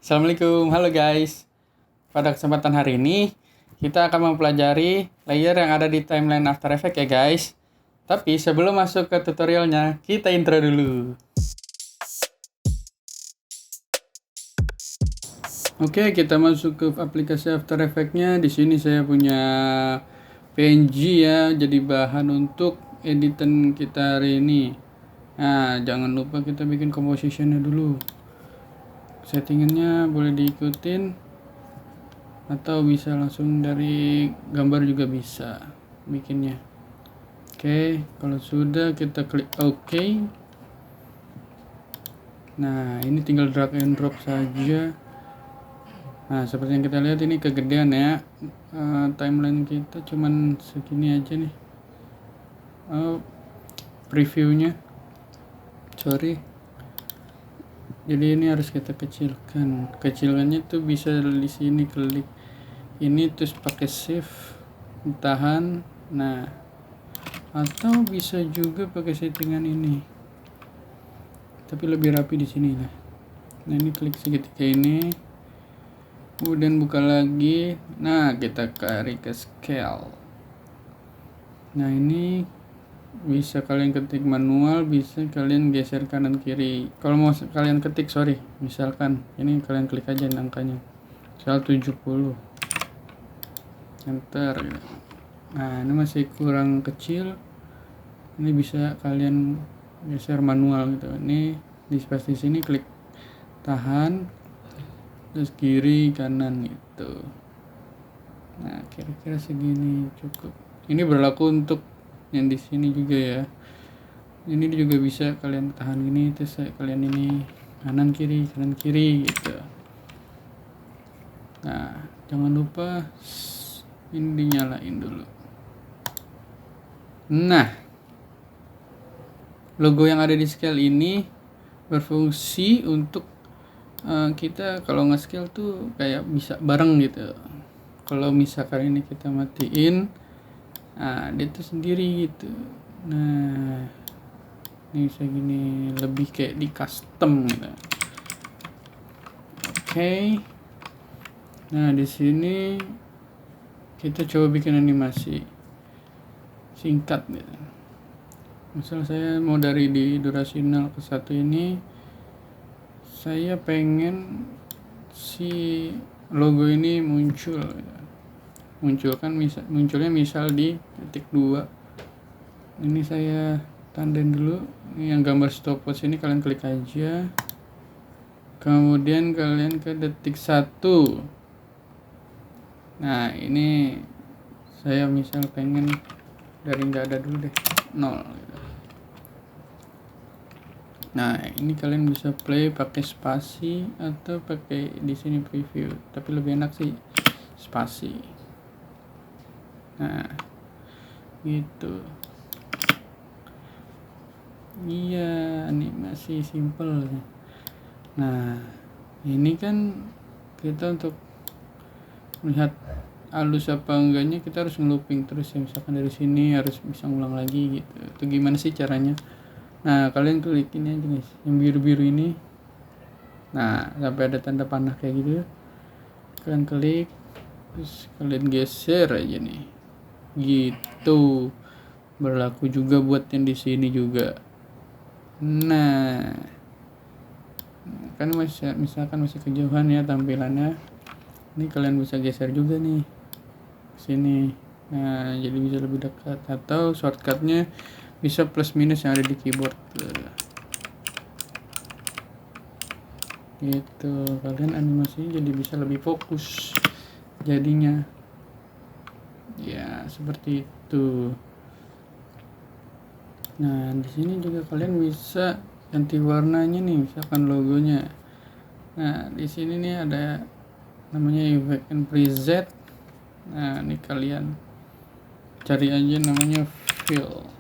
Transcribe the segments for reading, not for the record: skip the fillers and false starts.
Assalamualaikum, halo guys. Pada kesempatan hari ini, kita akan mempelajari layer yang ada di timeline After Effects ya guys. Tapi sebelum masuk ke tutorialnya, kita intro dulu. Oke, kita masuk ke aplikasi After Effects-nya. Di sini saya punya PNG ya, jadi bahan untuk editan kita hari ini. Nah, jangan lupa kita bikin composition-nya dulu. Settingannya boleh diikutin atau bisa langsung dari gambar juga bisa bikinnya. Oke, kalau sudah kita klik OK. Nah, ini tinggal drag and drop saja. Nah, seperti yang kita lihat ini kegedean ya. Timeline kita cuman segini aja nih. Previewnya. Sorry. Jadi ini harus kita kecilkan. Kecilkannya tuh bisa di sini klik ini terus pakai shift tahan. Nah, atau bisa juga pakai settingan ini. Tapi lebih rapi di sini lah. Nah, ini klik segitiga ini. Kemudian buka lagi. Nah, kita tarik ke scale. Nah, ini bisa kalian ketik manual, bisa kalian geser kanan kiri. Kalau mau kalian ketik, misalkan ini kalian klik aja angkanya misal 70 enter. Nah, ini masih kurang kecil, ini bisa kalian geser manual gitu. Ini di spasi sini klik tahan terus kiri kanan itu. Nah, kira-kira segini cukup. Ini berlaku untuk yang di sini juga ya. Ini juga bisa kalian tahan gini terus kalian ini kanan kiri gitu. Nah, jangan lupa ini dinyalain dulu. Nah, logo yang ada di scale ini berfungsi untuk kita kalau nge-scale tuh kayak bisa bareng gitu. Kalau misalkan ini kita matiin, nah dia tuh sendiri gitu. Nah, ini bisa gini, lebih kayak di custom gitu. Oke. Nah, di sini kita coba bikin animasi singkat gitu. Misal saya mau dari di durasi 0 ke 1 ini, saya pengen si logo ini muncul gitu. Munculnya misal di titik 2. Ini saya tandain dulu. Ini yang gambar stopwatch ini kalian klik aja. Kemudian kalian ke detik 1. Nah, ini saya misal pengen dari nggak ada dulu deh, 0 gitu. Nah, ini kalian bisa play pakai spasi atau pakai di sini preview, tapi lebih enak sih spasi. Nah, gitu. Iya, animasi simple. Nah, ini kan kita untuk melihat halus apa enggaknya kita harus ngelooping terus ya. Misalkan dari sini harus bisa ngulang lagi gitu. Itu gimana sih caranya? Nah, kalian klik ini aja guys, yang biru-biru ini. Nah, sampai ada tanda panah kayak gitu. Kalian klik, terus kalian geser aja nih. Gitu. Berlaku juga buat yang di sini juga. Nah, kan misalkan masih kejauhan ya tampilannya. Ini kalian bisa geser juga nih sini. Nah, jadi bisa lebih dekat, atau shortcutnya bisa plus minus yang ada di keyboard gitu. Kalian animasinya jadi bisa lebih fokus jadinya ya, seperti itu. Nah, di sini juga kalian bisa ganti warnanya nih, misalkan logonya. Nah, di sini nih ada namanya effect and preset. Nah, ini kalian cari aja namanya fill.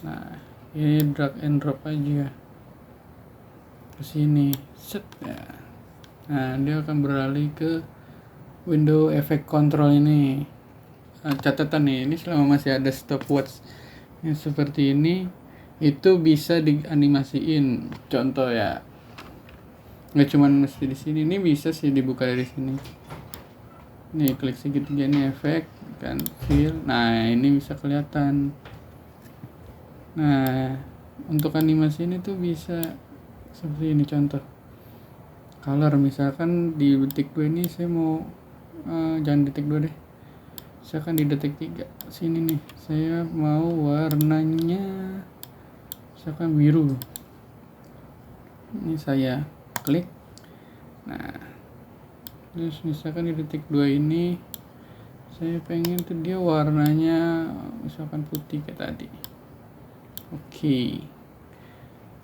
Nah, ini drag and drop aja ke sini, set ya. Nah, dia akan beralih ke window effect control ini. Catatan nih, ini selama masih ada stopwatch yang seperti ini, itu bisa dianimasiin. Contoh ya, nggak cuman mesti di sini, ini bisa sih dibuka dari sini. Nih klik segitiga ini efek kan, fill. Nah ini bisa kelihatan. Nah untuk animasi ini tuh bisa seperti ini contoh. Color misalkan di detik 2 ini saya mau jangan detik 2 deh, misalkan di detik 3 sini nih saya mau warnanya misalkan biru. Ini saya klik. Nah terus misalkan di detik 2 ini saya pengen tuh dia warnanya misalkan putih kayak tadi. Oke.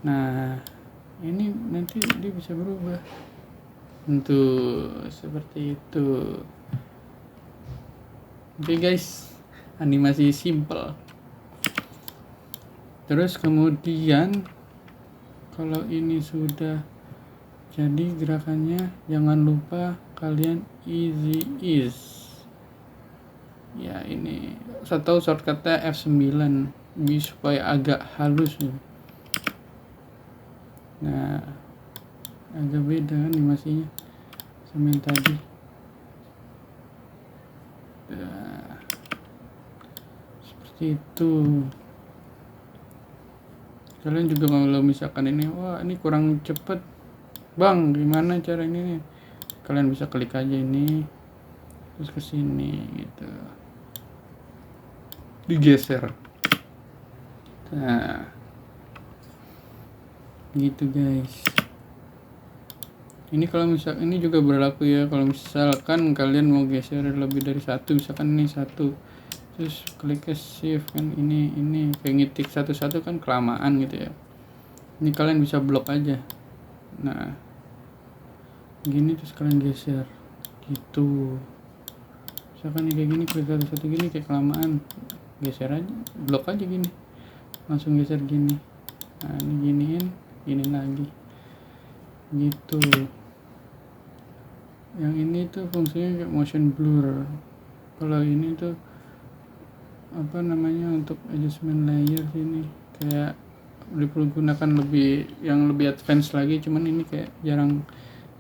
Nah ini nanti dia bisa berubah untuk seperti itu. Oke guys, animasi simple. Terus kemudian kalau ini sudah jadi gerakannya, jangan lupa kalian easy ease. Ya ini saya tahu shortcutnya F9 supaya agak halus. Nah agak beda animasinya sama yang tadi. Nah, seperti itu. Kalian juga kalau misalkan ini, wah ini kurang cepet bang, gimana cara ini nih, kalian bisa klik aja ini terus ke sini gitu, digeser. Nah gitu guys. Ini kalau misal ini juga berlaku ya, kalau misalkan kalian mau geser lebih dari satu, misalkan ini satu, terus klik ke shift kan, ini kayak ngetik satu-satu kan kelamaan gitu ya. Ini kalian bisa blok aja. Nah gini terus kalian geser gitu. Misalkan ini kayak gini, klik satu-satu gini kayak kelamaan, geser aja, blok aja gini, langsung geser gini. Nah ini giniin, gini lagi gitu. Yang ini tuh fungsinya kayak motion blur. Kalau ini tuh apa namanya, untuk adjustment layer sini kayak dipergunakan yang lebih advance lagi, cuman ini kayak jarang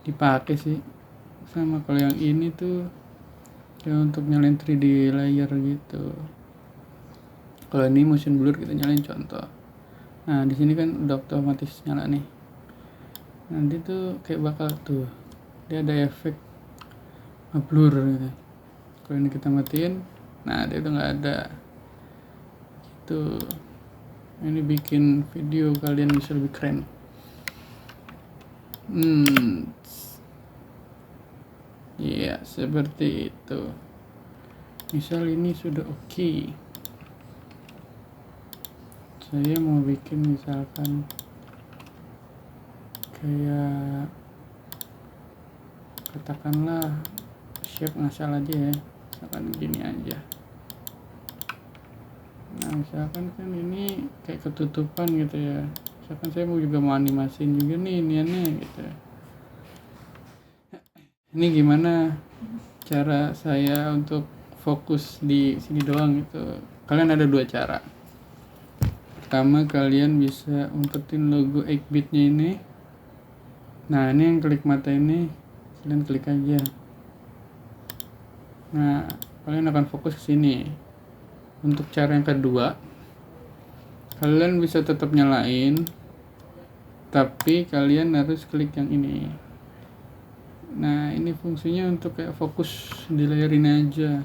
dipakai sih. Sama kalau yang ini tuh ya untuk nyalain 3D layer gitu. Kalau ini motion blur kita nyalain contoh. Nah di sini kan udah otomatis nyala nih. Nanti tuh kayak bakal tuh dia ada efek blur gitu. Kalau ini kita matiin, nah dia udah nggak ada gitu. Ini bikin video kalian bisa lebih keren. Ya seperti itu. Misal ini sudah oke. Saya mau bikin misalkan kayak katakanlah shape ngasal aja ya, misalkan gini aja. Nah misalkan kan ini kayak ketutupan gitu ya, misalkan saya mau animasiin juga nih iniannya gitu. Ini gimana cara saya untuk fokus di sini doang gitu. Kalian ada dua cara. Pertama, kalian bisa umpetin logo 8-bitnya ini. Nah ini yang klik mata ini, kalian klik aja. Nah kalian akan fokus ke sini. Untuk cara yang kedua, kalian bisa tetap nyalain, tapi kalian harus klik yang ini. Nah ini fungsinya untuk kayak fokus di layar ini aja.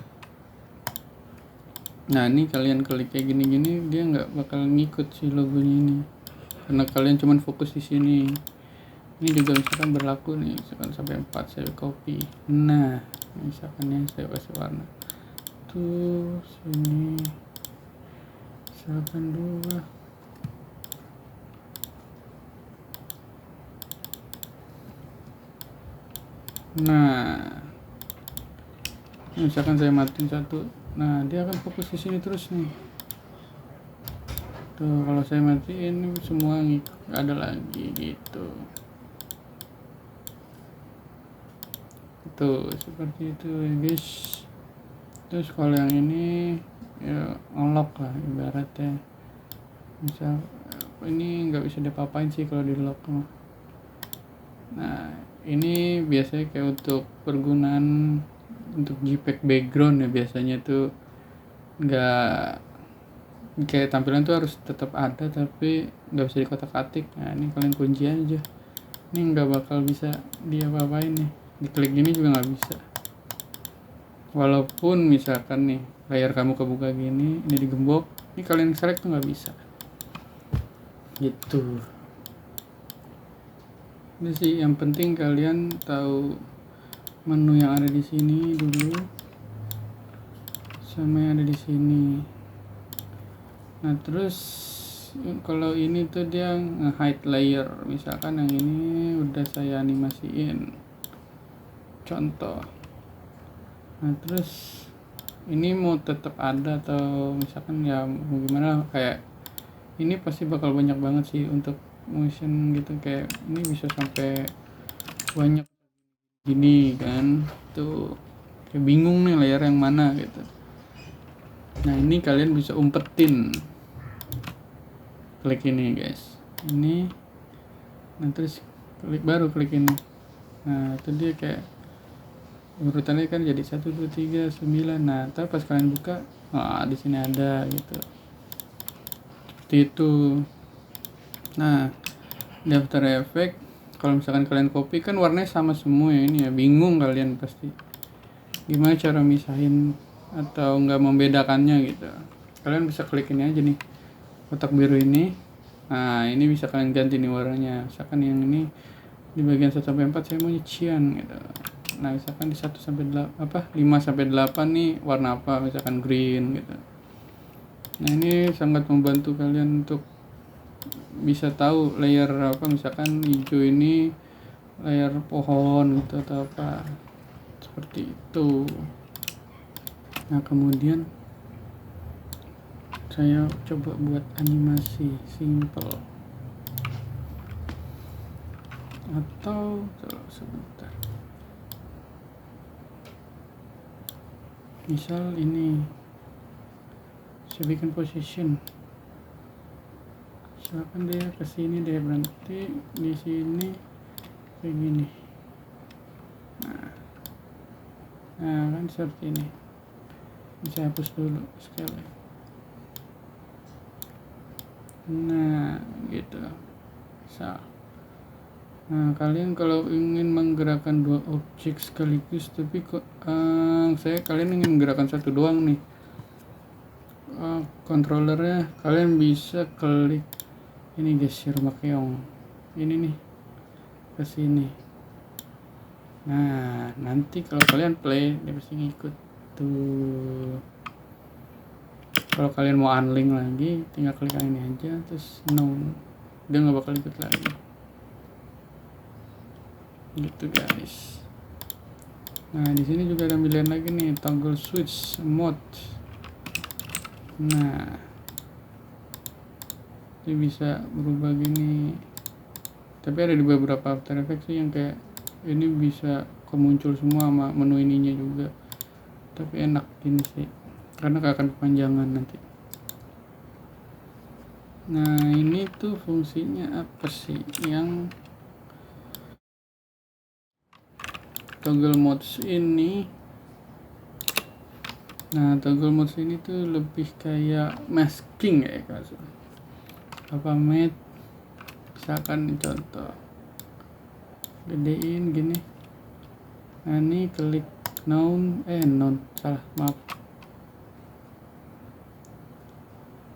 Nah ini kalian klik kayak gini-gini, dia nggak bakal ngikut si logonya ini, karena kalian cuman fokus di sini. Ini juga misalkan berlaku nih, misalkan sampai 4 saya copy. Nah misalkan yang saya kasih warna tuh sini misalkan 2. Nah misalkan saya matiin 1, nah dia akan fokus di sini terus nih. Tuh kalau saya matiin semua ada lagi gitu. Tuh seperti itu ya guys. Terus kalau yang ini ya unlock lah ibaratnya. Misal ini nggak bisa diapa-apain sih kalau di lock mah. Nah ini biasanya kayak untuk pergunaan untuk JPEG background ya, biasanya tuh nggak kayak tampilan tuh harus tetap ada tapi nggak bisa dikotak-atik. Nah ini kalian kunci aja, ini nggak bakal bisa dia apa-apain nih, diklik gini juga nggak bisa. Walaupun misalkan nih layar kamu kebuka gini, ini digembok, ini kalian select tuh nggak bisa gitu. Ini sih yang penting kalian tahu menu yang ada di sini dulu sama yang ada di sini. Nah terus kalau ini tuh dia nge-hide layer, misalkan yang ini udah saya animasiin contoh. Nah terus ini mau tetap ada atau misalkan ya mau gimana, kayak ini pasti bakal banyak banget sih untuk motion gitu, kayak ini bisa sampai banyak gini kan, tuh kayak bingung nih layar yang mana gitu. Nah ini kalian bisa umpetin, klik ini guys, ini, nah terus klik ini. Nah itu dia kayak urutannya kan jadi 1 2 3 9. Nah tapi pas kalian buka, di sini ada gitu, seperti itu. Nah di After Effects kalau misalkan kalian copy kan warnanya sama semua ya, ini ya bingung kalian pasti gimana cara misahin atau nggak membedakannya gitu. Kalian bisa klik ini aja nih, kotak biru ini. Nah ini bisa kalian ganti nih warnanya, misalkan yang ini di bagian 1 sampai 4 saya maunya cyan gitu. Nah misalkan di 1 sampai 5 sampai 8 nih warna apa, misalkan green gitu. Nah ini sangat membantu kalian untuk bisa tahu layer apa, misalkan hijau ini layer pohon gitu atau apa, seperti itu. Nah kemudian saya coba buat animasi simple, atau sebentar, misal ini saya bikin position, misalkan dia kesini, dia berhenti di sini kayak gini. Nah kan seperti ini, saya hapus dulu sekali. Nah gitu. Nah kalian kalau ingin menggerakkan dua objek sekaligus, tapi kalian ingin menggerakkan satu doang nih, controllernya kalian bisa klik ini guys, Makeong ini nih ke sini. Nah nanti kalau kalian play dia pasti ngikut tuh. Kalau kalian mau unlink lagi tinggal klik ini aja, terus no, dia nggak bakal ikut lagi gitu guys. Nah di sini juga ada pilihan lagi nih, toggle switch mode. Nah ini bisa berubah gini, tapi ada di beberapa After Effects sih yang kayak ini bisa kemuncul semua sama menu ininya juga, tapi enak gini sih karena gak akan kepanjangan nanti. Nah ini tuh fungsinya apa sih yang toggle modes ini. Nah toggle modes ini tuh lebih kayak masking ya, kayak apa matte, misalkan contoh gedein gini. Nah ini klik non salah, maaf.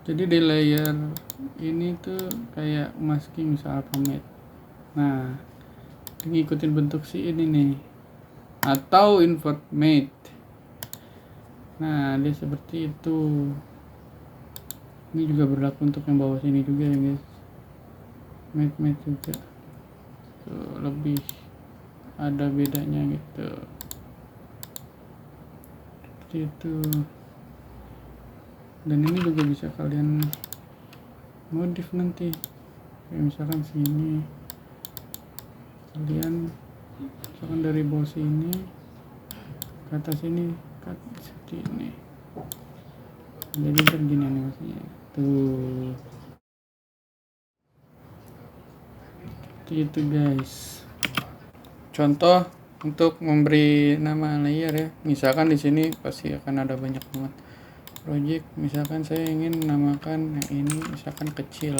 Jadi di layer ini tuh kayak masking misal apa matte. Nah ngikutin bentuk si ini nih, atau invert matte. Nah dia seperti itu. Ini juga berlaku untuk yang bawah sini juga ya guys, matte juga tuh, lebih ada bedanya gitu, seperti itu. Dan ini juga bisa kalian modif nanti, kayak misalkan sini kalian misalkan dari bawah sini ke atas ini seperti ini, jadi begini animasinya tuh, seperti itu guys. contoh untuk memberi nama layer ya. Misalkan di sini pasti akan ada banyak banget project. Misalkan saya ingin namakan yang ini misalkan kecil.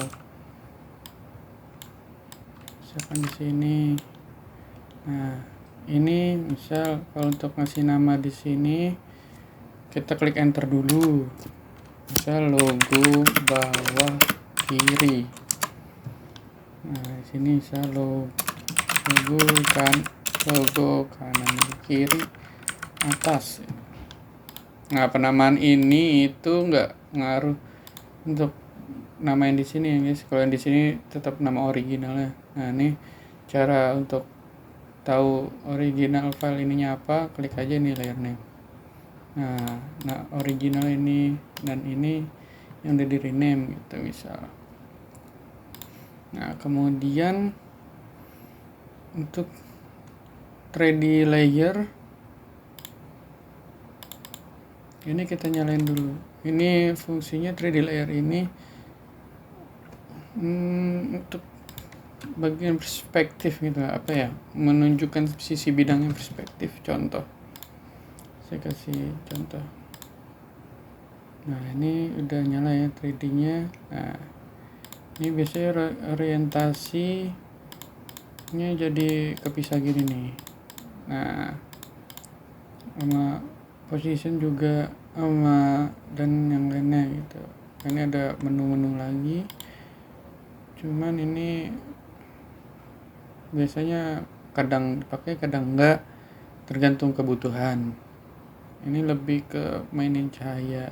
Misalkan di sini. Nah, ini misal kalau untuk ngasih nama di sini kita klik enter dulu. Misal logo bawah kiri. Nah, di sini misal logo kanan kiri atas. Nah, penamaan ini itu nggak ngaruh untuk nama yang di sini ya guys. Kalau yang di sini tetap nama originalnya. Nah, ini cara untuk tahu original file ininya apa, klik aja nih layer name. Nah original ini dan ini yang udah di rename gitu misal. Nah kemudian untuk 3D layer ini kita nyalain dulu. Ini fungsinya 3D layer ini untuk bagian perspektif gitu, apa ya, menunjukkan sisi bidangnya perspektif. Contoh, saya kasih contoh. Nah ini udah nyala ya 3D nya. Nah ini biasanya orientasinya jadi kepisah gini nih. Nah sama position juga sama dan yang lainnya gitu. Ini ada menu-menu lagi, cuman ini biasanya kadang dipakai kadang enggak, tergantung kebutuhan. Ini lebih ke mainin cahaya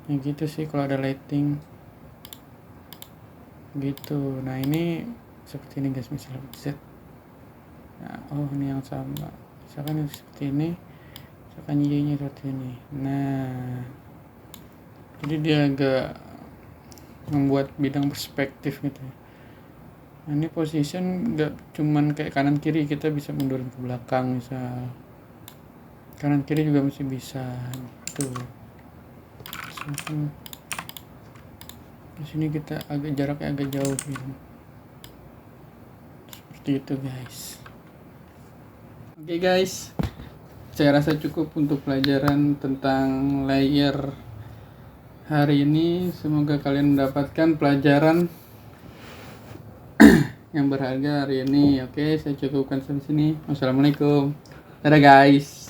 ya gitu sih kalau ada lighting gitu. Nah ini seperti ini guys, misalnya Z. Nah, ini yang sama, misalkan yang seperti ini, misalkan Y nya seperti ini. Nah jadi dia agak membuat bidang perspektif gitu ya. Nah, ini position nggak cuman kayak kanan kiri, kita bisa mundurin ke belakang, misal kanan kiri juga masih bisa tuh. Di sini kita agak jaraknya agak jauh gitu. Seperti itu guys. Oke guys, saya rasa cukup untuk pelajaran tentang layer hari ini. Semoga kalian mendapatkan pelajaran yang berharga hari ini. Oke, saya cukupkan sampai sini. Wassalamualaikum. Dadah guys.